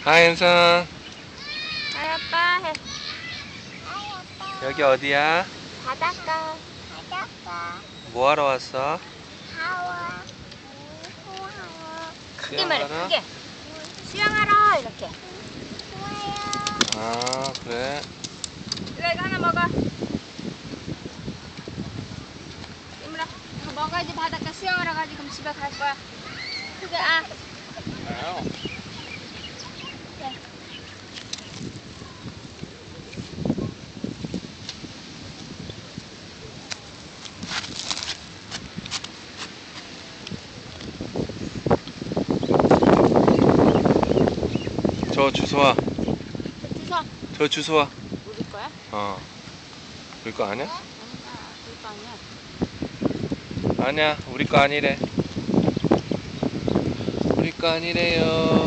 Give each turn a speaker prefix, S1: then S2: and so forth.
S1: 하인선,
S2: 하이 아빠 해.
S1: 여기 어디야?
S2: 바닷가.
S1: 뭐 하러 왔어?
S2: 크게 말해,
S1: 수영하러?
S2: 크게. 수영하러 이렇게.
S1: 아, 그래?
S2: 이거 하나 먹어. 이모라, 이거 먹어야지 바닷가 수영하러 가지. 그럼 집에 갈 거야. 크게 아. 네.
S1: 저 주소와.
S2: 주소.
S1: 저 주소와.
S2: 우리 거야?
S1: 우리 거 아니야?
S2: 아니다. 우리 거 아니야.
S1: 아니야, 우리 거 아니래. 우리 거 아니래요.